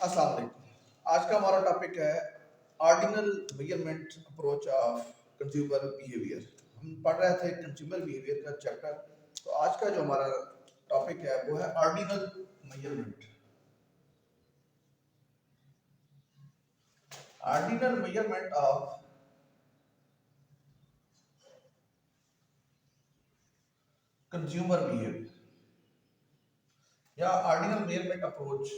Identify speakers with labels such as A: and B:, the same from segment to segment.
A: अस्सलाम वालेकुम। आज का हमारा टॉपिक है ordinal measurement approach of consumer behaviour. हम पढ़ रहे थे कंज्यूमर बिहेवियर का चैप्टर। तो आज का जो हमारा टॉपिक है वो है ordinal measurement. Ordinal measurement of consumer behaviour या ordinal measurement approach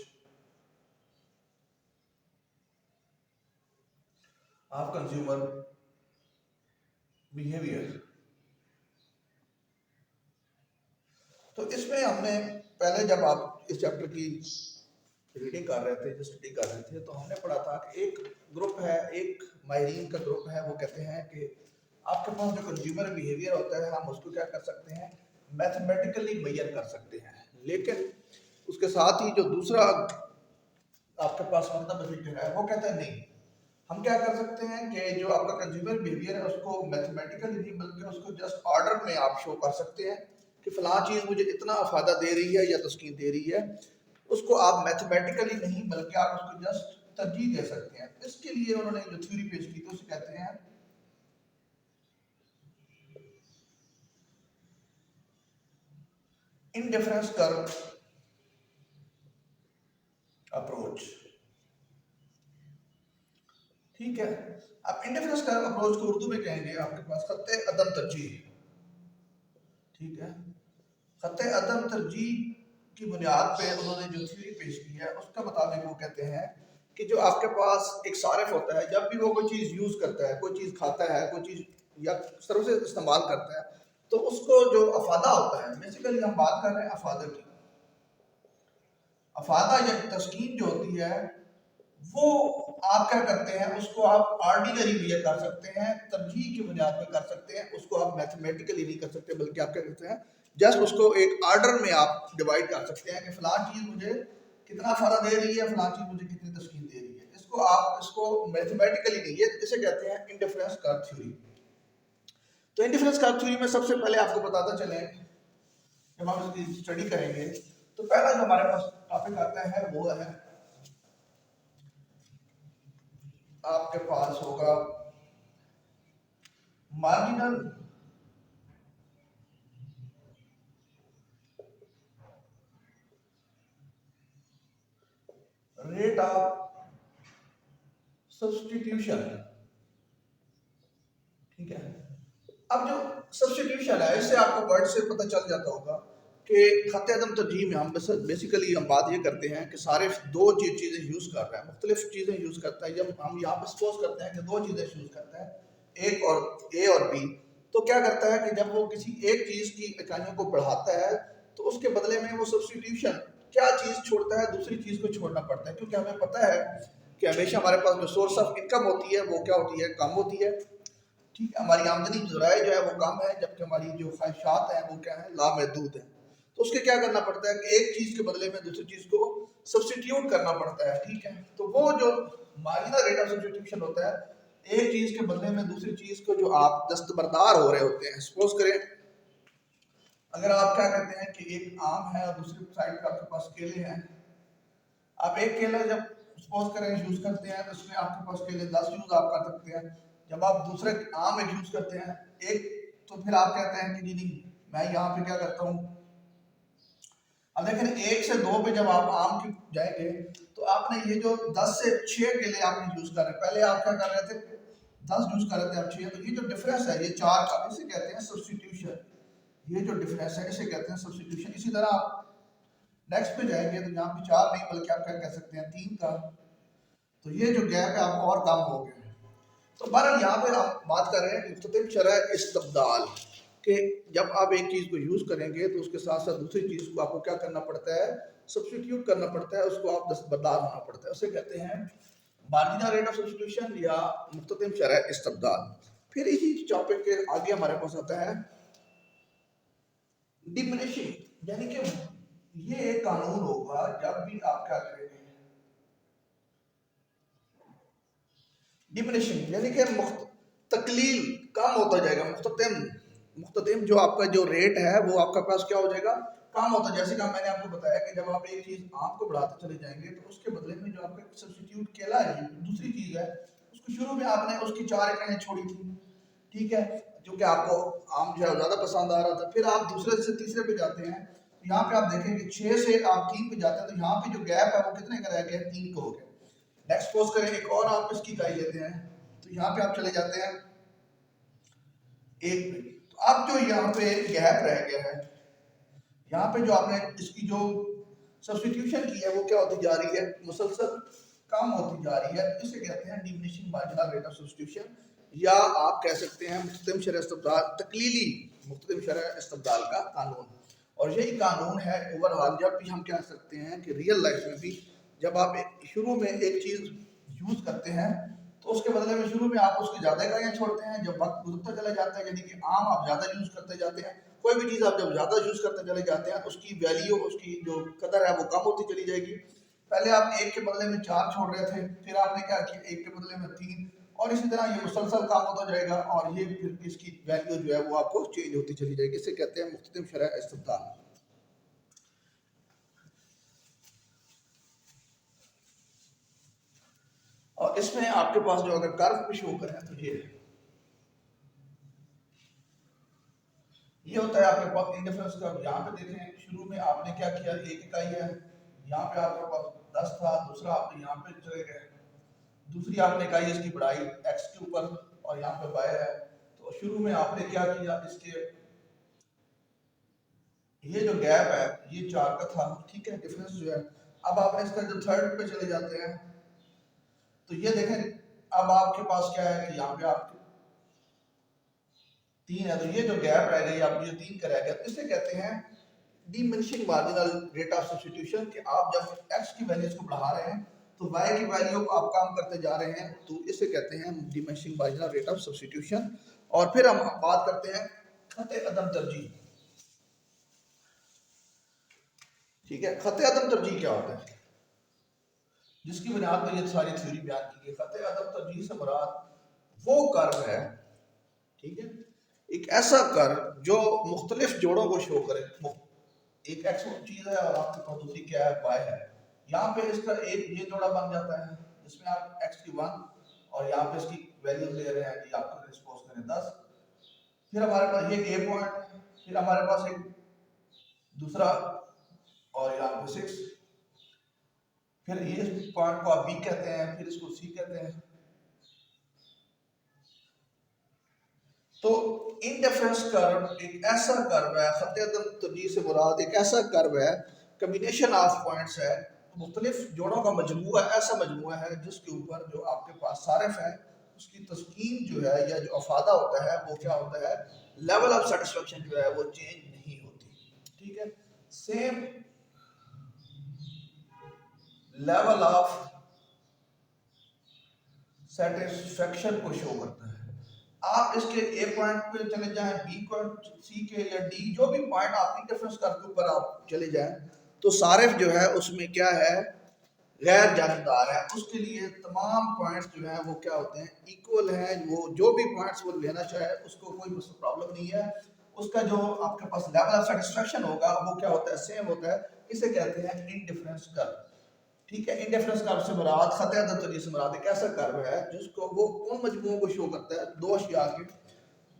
A: of consumer behaviour. तो इसमें हमने पहले जब आप इस चैप्टर की रीडिंग कर रहे थे, जो स्टडी कर रहे थे, तो हमने पढ़ा था कि एक ग्रुप है, एक माहिरीन का ग्रुप है, वो कहते हैं कि आपके पास जो कंज्यूमर बिहेवियर होता है हम उसको क्या कर सकते हैं, मैथमेटिकली मेजर कर सकते हैं। लेकिन उसके साथ ही जो दूसरा आपके पास मतलब फिगर है वो कहता है नहीं, हम क्या कर सकते हैं कि जो आपका कंज्यूमर बिहेवियर है उसको मैथमेटिकली नहीं बल्कि उसको जस्ट ऑर्डर में आप शो कर सकते हैं कि फलां चीज़ मुझे इतना फ़ायदा दे रही है या तस्कीन दे रही है। उसको आप मैथमेटिकली नहीं बल्कि आप उसको जस्ट तरजीह दे सकते हैं। इसके लिए उन्होंने जो थ्योरी पेश की थी उसे कहते हैं इनडिफरेंस कर्व अप्रोच। ठीक है, अब इंडिफरेंस कर्व अप्रोच को उर्दू में कहेंगे आपके पास खत्ते अदम तरजीह। ठीक है, खत्ते अदम तरजीह की बुनियाद पे उन्होंने जो थ्योरी पेश की है उसका मुताबिक वो कहते हैं कि जो आपके पास एक सारिफ होता है, जब भी वो कोई चीज़ यूज़ करता है, कोई चीज़ खाता है, कोई चीज़ या सर्व से इस्तेमाल करता है, तो उसको जो अफादा होता है, बेसिकली हम बात कर रहे हैं अफादा की। अफादा या तस्कीन जो होती है वो आप क्या करते हैं, उसको आप ऑर्डिनरी मेजर कर सकते हैं, तरजीह की बुनियाद पर कर सकते हैं, उसको आप मैथमेटिकली नहीं कर सकते बल्कि आप क्या करते हैं, जस्ट उसको एक ऑर्डर में आप डिवाइड कर सकते हैं कि फलां चीज़ मुझे कितना फ़ायदा दे रही है, फलां चीज़ मुझे कितनी तस्कीन दे रही है। इसको आप इसको मैथमेटिकली नहीं, ये इसे कहते हैं इंडिफरेंस कर्व थ्योरी। तो इंडिफरेंस कर्व थ्योरी में सबसे पहले आपको बताता चले, जब हम इसकी स्टडी करेंगे तो पहला जो हमारे पास टॉपिक आता है वो है आपके पास होगा मार्जिनल रेट ऑफ सब्सटीट्यूशन। ठीक है, अब जो सब्सटीट्यूशन है इससे आपको वर्ड से पता चल जाता होगा कि खत अदम तरजीह में हम बेसिकली हम बात ये करते हैं कि सारे दो चीज़ें यूज़ कर रहे हैं, मुख्तलिफ चीज़ें यूज़ करता है। जब हम यहाँ पे सपोज करते हैं कि दो चीज़ें यूज़ करता है, एक और ए और बी, तो क्या करता है कि जब वो किसी एक चीज़ की इकाइयों को बढ़ाता है तो उसके बदले में वो सब्सटीट्यूशन क्या चीज़ छोड़ता है, दूसरी चीज़ को छोड़ना पड़ता है, क्योंकि हमें पता है कि हमेशा हमारे पास जो सोर्स ऑफ इनकम होती है वो क्या होती है, कम होती है। ठीक है, हमारी आमदनी ज़राए जो है वो कम है, जबकि हमारी जो ख्वाहिशात हैं वो क्या है, लामहदूद है। तो उसके क्या करना पड़ता है कि एक चीज़ के बदले में दूसरी चीज़ को सब्सटीट्यूट करना पड़ता है। ठीक है, तो वो जो मार्जिनल रेट ऑफ सब्सटीट्यूशन होता है, एक चीज़ के बदले में दूसरी चीज़ को जो आप दस्तबरदार हो रहे होते हैं। सपोज करें अगर आप क्या कहते हैं कि एक आम है और दूसरी साइड पर आपके पास केले हैं, आप एक केला जब सपोज करें यूज करते हैं तो उसमें आपके पास केले 10 यूज आप कर सकते हैं। जब आप दूसरे आम एक यूज करते हैं एक, तो फिर आप कहते हैं कि जी नहीं, मैं यहाँ पे क्या करता हूँ। अब लेकिन एक से दो पे जब आप आम की जाएंगे तो आपने ये जो 10 से 6 केले आपने यूज कर रहे हैं, पहले आप क्या कर रहे थे 10 यूज कर रहे थे, अब 6, तो ये जो डिफरेंस है ये 4 का, इसे कहते हैं सब्सटीट्यूशन। ये जो डिफरेंस है इसे कहते हैं सब्सटीट्यूशन। इसी तरह आप नेक्स्ट पे जाएंगे तो यहाँ पे 4 नहीं बल्कि आप क्या कह सकते हैं 3 का, तो ये जो गैप है आपको और कम हो गया। तो बहरहाल यहाँ पे आप बात कर रहे हैं मुख्तलिफ शरह इस्तबदाल कि जब आप एक चीज़ को यूज़ करेंगे तो उसके साथ साथ दूसरी चीज़ को आपको क्या करना पड़ता है, सब्सटीट्यूट करना पड़ता है, उसको आप दस्तबरदार होना पड़ता है। उसे कहते हैं मार्जिनल रेट ऑफ सब्सटीट्यूशन या मुख्तलिफ शरह इस्तबदाल। फिर इसी टॉपिक के आगे हमारे पास आता है डिमिनिशिंग, यानी कि ये एक कानून होगा जब भी आप क्या करेंगे, डिमिनिशिंग यानी कि तकलील कम होता जाएगा, मुख्ततिम मुख्ततिम जो आपका जो रेट है वो आपका पास क्या हो जाएगा, कम होता, जैसे कि मैंने आपको बताया कि जब आप एक चीज आम को बढ़ाते चले जाएंगे तो उसके बदले में जो आपका सब्स्टिट्यूट केला है, दूसरी चीज है, उसको शुरू में आपने उसकी 4 इकाइयां छोड़ी थी, ठीक है, जो कि आपको आम जो है ज्यादा पसंद आ रहा था, फिर आप दूसरे से तीसरे पे जाते हैं, तो यहाँ पे आप देखेंगे 6 से आप 3 पे जाते हैं, तो यहाँ पे जो गैप है वो कितने का रह गया, 3 का हो गया। नेक्स्ट सपोज करें एक और आप इसकी इकाई लेते हैं, तो यहाँ पे आप चले जाते हैं 1 पे, तो अब जो यहाँ पे गैप रह गया है, यहाँ पे जो आपने इसकी जो सब्स्टिट्यूशन की है वो क्या होती जा रही है, मुसलसल कम होती जा रही है, इसे कहते हैं diminishing marginal rate of substitution, या आप कह सकते हैं मुख्तलिफ शरह इस्तबदाल, तकलीली मुख्तलिफ शरह इस्तबदाल का कानून। और यही कानून है ओवरऑल, जब भी हम कह सकते हैं कि रियल लाइफ में भी जब आप शुरू में एक चीज़ यूज़ करते हैं तो उसके बदले में शुरू में आप उसकी ज़्यादा इकाइयाँ छोड़ते हैं, जब वक्त गुजरता चला जाता है, यानी कि आम आप ज़्यादा यूज़ करते जाते हैं, कोई भी चीज़ आप जब ज़्यादा यूज़ करते चले जाते हैं उसकी वैल्यू, उसकी जो कदर है वो कम होती चली जाएगी। पहले आप 1 के बदले में 4 छोड़ रहे थे, फिर आपने क्या किया 1 के बदले में 3, और इसी तरह ये मुसलसल काम होता जाएगा, और ये फिर इसकी वैल्यू जो है वो आपको चेंज होती चली जाएगी, इसे कहते हैं मुख्तलिफ शरह इस्तबदाल। और इसमें आपके पास जो अगर कर्व पे शो करें तो ये होता है आपके पास इंडिफरेंस कर्व। यहाँ पे देखें शुरू में आपने क्या किया, 1 इकाई है, यहाँ पे आपके पास 10 था, दूसरा आप यहाँ पे चले गए, दूसरी आपने इकाई इसकी बढ़ाई x के ऊपर, और यहाँ पे y है, तो शुरू में आपने क्या किया, इसके ये जो गैप है ये 4 का था, ठीक है, डिफरेंस जो है, अब आपने इसका जो थर्ड पे चले जाते हैं तो ये देखें अब आपके पास क्या है कि यहाँ पे आपके 3 है, तो ये जो गैप रह गई आप ये 3 का रह गया, तो इसे कहते हैं diminishing marginal rate of substitution, कि आप जब x की वैल्यूज को बढ़ा रहे हैं तो y की वैल्यू को आप कम करते जा रहे हैं, तो इसे कहते हैं diminishing marginal rate of substitution. और फिर हम बात करते हैं खत अदम तरजीह, ठीक है, खत अदम तरजीह क्या होता है, जिसकी बुनियाद पर ये सारी थ्योरी बयान की गई। खत अदम तरजीह से मुराद वो कर्व है, ठीक है, एक ऐसा कर्व जो मुख्तलिफ जोड़ों को शो करे, एक एक्स चीज है और आपके पास दूसरी क्या है, वाई है, यहाँ पे इसका एक ये जोड़ा बन जाता है जिसमें आप एक्स की 1 और यहाँ पे इसकी वैल्यू ले रहे हैं कि आपको सपोज करें 10, फिर हमारे पास ये ए पॉइंट, फिर हमारे पास एक दूसरा और यहाँ पे 6, फिर ये पॉइंट को आप बी कहते हैं, फिर इसको सी कहते हैं। तो इंडिफरेंस कर्व एक ऐसा कर्व है, खत अदम तरजीह से मुराद एक ऐसा कर्व है, कम्बिनेशन ऑफ पॉइंट्स है, मुख्तलिफ जोड़ों का मजमूआ, ऐसा मजमूआ है जिसके ऊपर जो आपके पास सारिफ है उसकी तस्कीन जो है या जो अफादा होता है वो क्या होता है, लेवल ऑफ सेटिस्फेक्शन जो है वो चेंज नहीं होती, ठीक है, सेम लेवल ऑफ सेटिस्फेक्शन को शो करता है। आप इसके ए पॉइंट पे चले जाएं, बी पॉइंट, सी के या डी, जो भी पॉइंट आप इंटरफेरेंस करके ऊपर आप चले जाएं, तो सारिफ जो है उसमें क्या है, गैर जानिबदार है, उसके लिए तमाम पॉइंट्स जो हैं वो क्या होते हैं, इक्वल हैं, वो जो भी पॉइंट्स वो लेना चाहे उसको कोई प्रॉब्लम नहीं है, उसका जो आपके पास लेवल ऑफ सेटिस्फेक्शन होगा वो क्या होता है, सेम होता है, इसे कहते हैं इंडिफरेंस कर्व, ठीक है। इंडिफरेंस कर्व से मुराद खत अदम तरजीह से मुराद एक ऐसा कर्व है जिसको वो उन मजमूओं को शो करता है, दो अशिया के,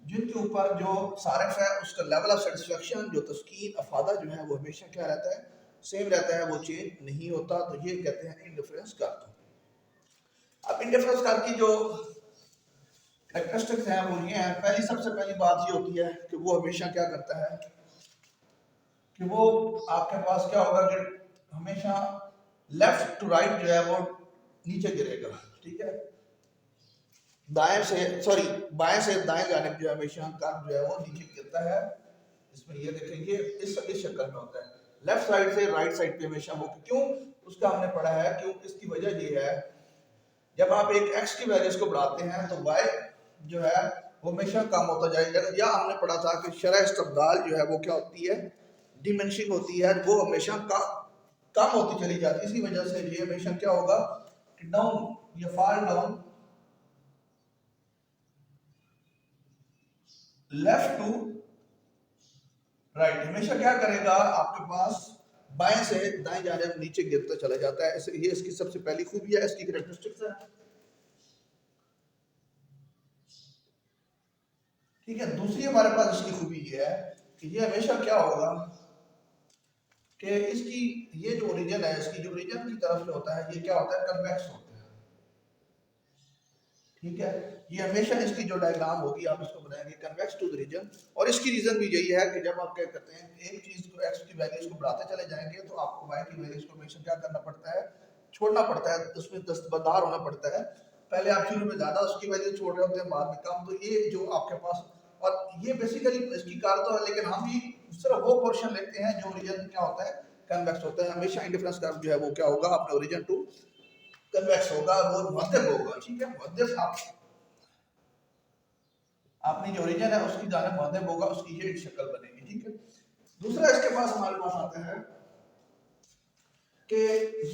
A: जिनके ऊपर जो सारिफ है उसका लेवल ऑफ सेटिस्फेक्शन, जो तस्कीन अफादा जो है वो हमेशा क्या रहता है, सेम रहता है, वो चेंज नहीं होता, तो ये कहते हैं इंडिफरेंस कर्व। अब इंडिफरेंस कर्व की जो कैरेक्टरिस्टिक्स हैं वो ये हैं, पहली सबसे पहली बात ये होती है कि वो हमेशा क्या करता है कि वो आपके पास क्या होगा कि हमेशा लेफ्ट टू राइट जो है वो नीचे गिरेगा, ठीक है, दाएं से सॉरी बाएं से दाएं जानिब जो है हमेशा कर्व जो है वो नीचे गिरता है। इसमें ये देखेंगे इस शक्ल में होता है, लेफ्ट साइड से राइट साइड पे हमेशा वो, क्यों, उसका हमने पढ़ा है, क्यों, इसकी वजह ये है जब आप एक एक्स की वैल्यूज को बढ़ाते हैं तो वाई जो है वो हमेशा कम होता जाएगा, या हमने पढ़ा था कि शरह इस्तबदाल जो है वो क्या होती है, डिमेंशिंग होती है, वो हमेशा कम होती चली जाती है, इसी वजह से ये हमेशा क्या होगा कि डाउन या fall down left to right, हमेशा क्या करेगा आपके पास बाएं से दाएं जाने नीचे गिरता चला जाता है। ये इसकी सबसे पहली खूबी है, इसकी कैरेक्टरिस्टिक्स है। ठीक है, दूसरी हमारे पास इसकी खूबी ये है कि ये हमेशा क्या होगा कि इसकी ये जो ओरिजिन है, इसकी जो ओरिजिन की तरफ जो होता है ये क्या होता है, कन्वेक्स होता है। ठीक है, ये हमेशा इसकी जो डायग्राम होगी आप इसको बनाएंगे कन्वेक्स टू द रीजन। और इसकी रीजन भी यही है कि जब आप क्या करते हैं एक चीज को एक्स की वैल्यूज को बढ़ाते चले जाएंगे तो आपको वाई की वैल्यूज को हमेशा क्या करना पड़ता है, छोड़ना पड़ता है, उसमें दस्तबरदार होना पड़ता है। पहले आप शुरू में ज्यादा उसकी वैल्यू छोड़ रहे होते हैं, बाद में कम। तो ये जो आपके पास, और ये बेसिकली इसकी कार तो है, लेकिन हम भी सिर्फ वो पोर्शन लेते हैं जो रीजन क्या होता है, कन्वेक्स होता है। हमेशा इंडिफरेंस कर्व जो है वो क्या होगा, अपने ओरिजिन टू कन्वेक्स होगा, वो मध्यम होगा। ठीक है, मध्यम आप अपनी जो ओरिजिन है उसकी जानब मध्यम होगा, उसकी ये शक्ल बनेगी। ठीक है, दूसरा इसके पास हमारे पास आता है कि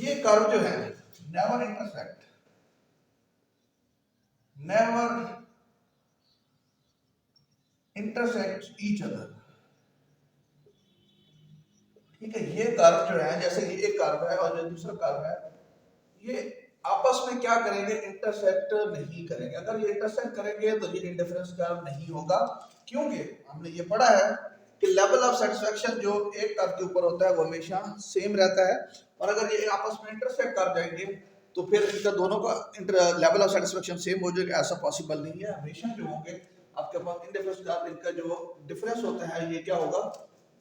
A: ये कर्व जो है never intersect, never intersect each other. ठीक है, ये कर्व जो है, जैसे ये एक कर्व है और जो दूसरा कर्व है, ये आपस में क्या करेंगे, इंटरसेक्ट नहीं करेंगे। अगर ये इंटरसेक्ट करेंगे तो ये इंडिफरेंस कर्व नहीं होगा, क्योंकि हमने ये पढ़ा है कि लेवल ऑफ सेटिस्फेक्शन जो एक कर्व के ऊपर होता है वो हमेशा सेम रहता है। और अगर ये आपस में इंटरसेक्ट कर जाएंगे तो फिर इनका दोनों का लेवल ऑफ सेटिस्फेक्शन सेम हो जाएगा, ऐसा पॉसिबल नहीं है। हमेशा जो होंगे आपके पास इंडिफरेंस कर्व, इनका जो डिफरेंस होता है ये क्या होगा,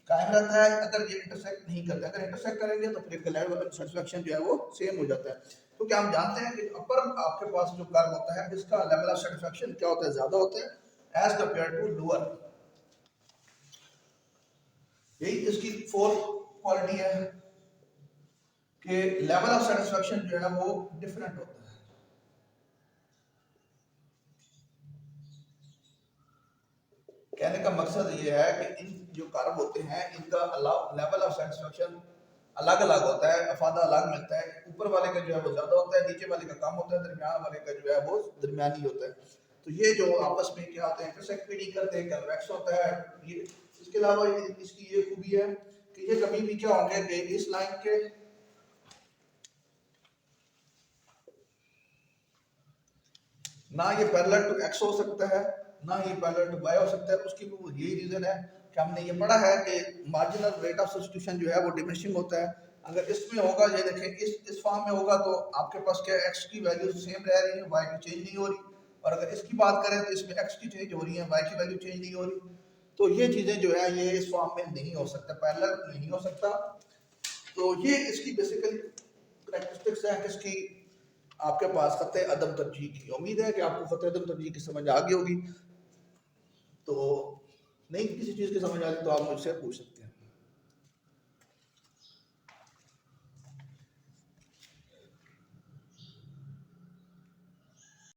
A: कायम रहता है। अगर ये इंटरसेक्ट नहीं करते, अगर इंटरसेक्ट करेंगे तो फिर लेवल ऑफ सेटिस्फेक्शन जो है वो सेम हो जाता है। क्योंकि हम जानते हैं कि अपर आपके पास जो कर्व होता है इसका लेवल ऑफ सेटिस्फेक्शन क्या होता है, ज्यादा होता है एज कंपेयर टू लोअर। यही इसकी फोर्थ क्वालिटी है कि लेवल ऑफ सेटिस्फेक्शन जो है वो डिफरेंट होता है। कहने का मकसद ये है कि इन जो कर्व होते हैं इनका लेवल ऑफ सेटिस्फेक्शन अलग अलग होता है, अफादा अलग मिलता है। ऊपर वाले का जो है वो ज्यादा होता है, नीचे वाले का कम होता है, दरमियान वाले का जो है वो दरमियानी होता है। तो ये जो आपस में क्या होते हैं, इंटरसेक्ट भी नहीं करते, कन्वेक्स होता है ये। इसके अलावा इसकी ये खूबी है कि ये कभी भी क्या होंगे कि इस लाइन के ना ये पैरेलल टू एक्स हो सकता है, ना ये पैरेलल टू वाई हो सकता है। उसकी यही रीजन है कि हमने ये पढ़ा है कि मार्जिनल रेट ऑफ सब्स्टिट्यूशन जो है वो डिमिनिशिंग होता है। अगर इसमें होगा, ये देखें इस फॉर्म में होगा तो आपके पास क्या एक्स की वैल्यू सेम रह रही है, वाई की चेंज नहीं हो रही। और अगर इसकी बात करें तो इसमें एक्स की चेंज हो रही है, वाई की वैल्यू चेंज नहीं हो रही। तो ये चीजें जो है ये इस फॉर्म में नहीं हो सकता, पैरेलल नहीं हो सकता। तो ये इसकी बेसिकली करेक्टरिस्टिक्स है किसकी, आपके पास खत अदम तरजीह की। उम्मीद है कि आपको खत अदम तरजीह की समझ आ गई होगी। तो नहीं किसी चीज़ की समझ आ रही तो आप मुझसे पूछ सकते हैं।